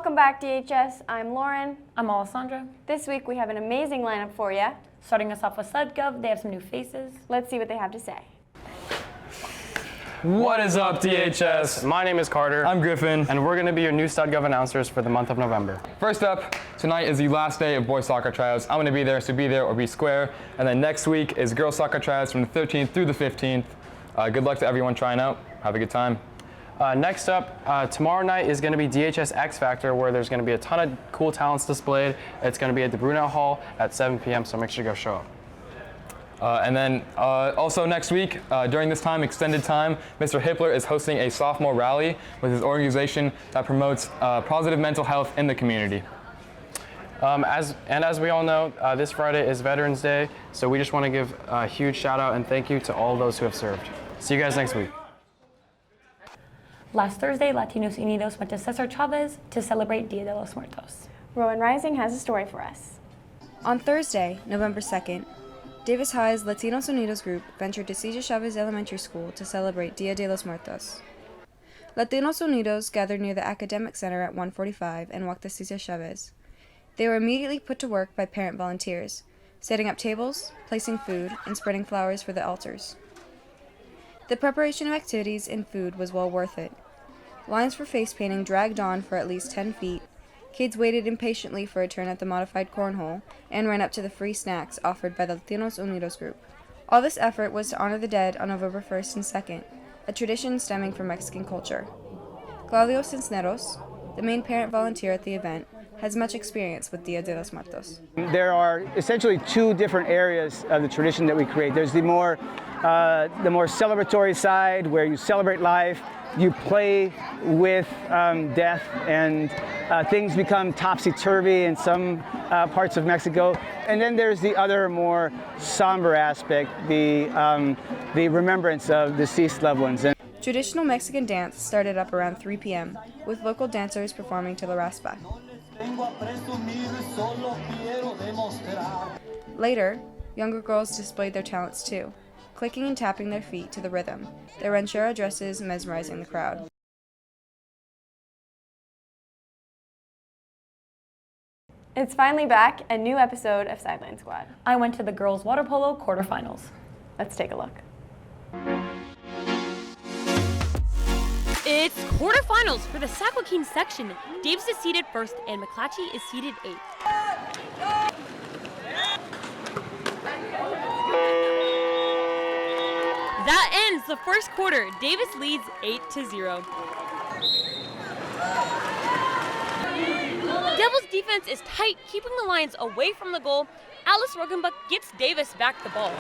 Welcome back, DHS. I'm Lauren. I'm Alessandra. This week we have an amazing lineup for you. Starting us off with Stud Gov, they have some new faces. Let's see what they have to say. What is up, DHS? My name is Carter. I'm Griffin. And we're going to be your new Stud Gov announcers for the month of November. First up, tonight is the last day of boys soccer tryouts. I'm going to be there, so be there or be square. And then next week is girls soccer tryouts from the 13th through the 15th. Good luck to everyone trying out. Have a good time. Next up, tomorrow night is going to be DHS X Factor, where there's going to be a ton of cool talents displayed. It's going to be at the Brunel Hall at 7 p.m., so make sure to go show up. And then also next week, during this time, extended time, Mr. Hippler is hosting a sophomore rally with his organization that promotes positive mental health in the community. As we all know, this Friday is Veterans Day, so we just want to give a huge shout out and thank you to all those who have served. See you guys next week. Last Thursday, Latinos Unidos went to Cesar Chavez to celebrate Dia de los Muertos. Rowan Reising has a story for us. On Thursday, November 2nd, Davis High's Latinos Unidos group ventured to Cesar Chavez Elementary School to celebrate Dia de los Muertos. Latinos Unidos gathered near the Academic Center at 1:45 and walked to Cesar Chavez. They were immediately put to work by parent volunteers, setting up tables, placing food, and spreading flowers for the altars. The preparation of activities and food was well worth it. Lines for face painting dragged on for at least 10 feet. Kids waited impatiently for a turn at the modified cornhole and ran up to the free snacks offered by the Latinos Unidos group. All this effort was to honor the dead on November 1st and 2nd, a tradition stemming from Mexican culture. Claudio Cisneros, the main parent volunteer at the event, has much experience with Dia de los Muertos. There are essentially two different areas of the tradition that we create. There's the more celebratory side, where you celebrate life, you play with death, and things become topsy-turvy in some parts of Mexico. And then there's the other more somber aspect, the remembrance of deceased loved ones. Traditional Mexican dance started up around 3 p.m., with local dancers performing to La Raspa. Later, younger girls displayed their talents too, clicking and tapping their feet to the rhythm, their ranchera dresses mesmerizing the crowd. It's finally back, a new episode of Sideline Squad. I went to the girls' water polo quarterfinals. Let's take a look. It's quarterfinals for the Sac-Joaquin section. Davis is seated first and McClatchy is seated 8th. That ends the first quarter. Davis leads 8-0. Devils' defense is tight, keeping the Lions away from the goal. Alice Rogenbuck gets Davis back the ball.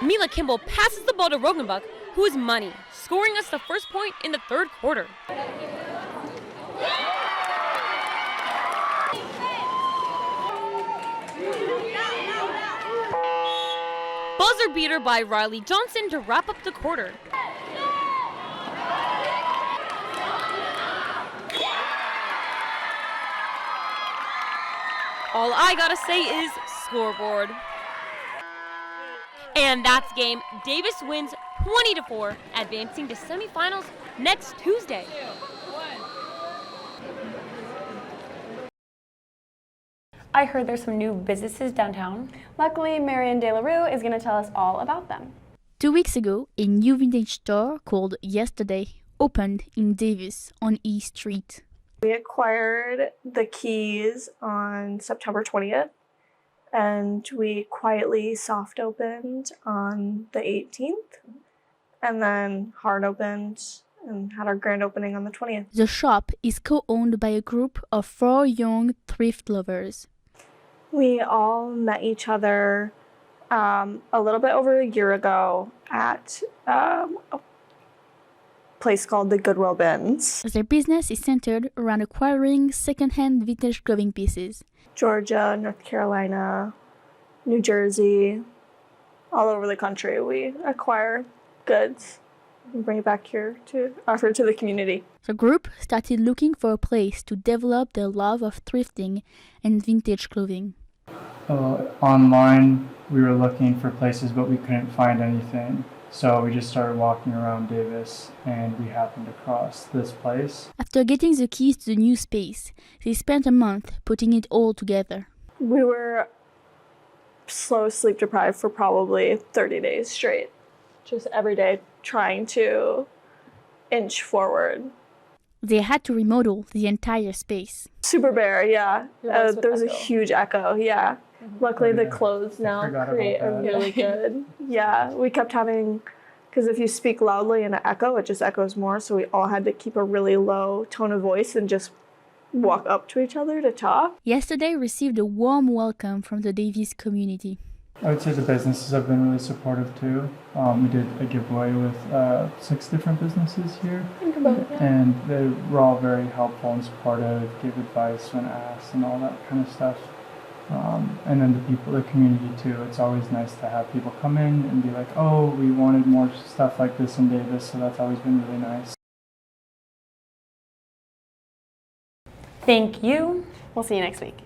Mila Kimball passes the ball to Rogenbuck, who is money, scoring us the first point in the third quarter. Buzzer beater by Riley Johnson to wrap up the quarter. All I gotta say is scoreboard. And that's game. Davis wins 20-4, advancing to semifinals next Tuesday. I heard there's some new businesses downtown. Luckily, Marion Delarue is going to tell us all about them. 2 weeks ago, a new vintage store called Yesterday opened in Davis on E Street. We acquired the keys on September 20th, and we quietly soft opened on the 18th, and then hard opened and had our grand opening on the 20th. The shop is co-owned by a group of 4 young thrift lovers. We all met each other a little bit over a year ago at a place called the Goodwill Bins. Their business is centered around acquiring second-hand vintage clothing pieces. Georgia, North Carolina, New Jersey, all over the country. We acquire goods and bring it back here to offer to the community. The group started looking for a place to develop their love of thrifting and vintage clothing. Online, we were looking for places, but we couldn't find anything. So we just started walking around Davis and we happened across this place. After getting the keys to the new space, they spent a month putting it all together. We were slow sleep deprived for probably 30 days straight. Just every day trying to inch forward. They had to remodel the entire space. Super bare, yeah. There was a huge echo, yeah. Luckily, the clothes now create a really good. Yeah, we kept having, because if you speak loudly in an echo, it just echoes more. So we all had to keep a really low tone of voice and just walk up to each other to talk. Yesterday received a warm welcome from the Davis community. I would say the businesses have been really supportive too. We did a giveaway with 6 different businesses here. Think about that. And they were all very helpful and supportive, gave advice when asked and all that kind of stuff. And then the community too. It's always nice to have people come in and be like, oh, we wanted more stuff like this in Davis, so that's always been really nice. Thank you. We'll see you next week.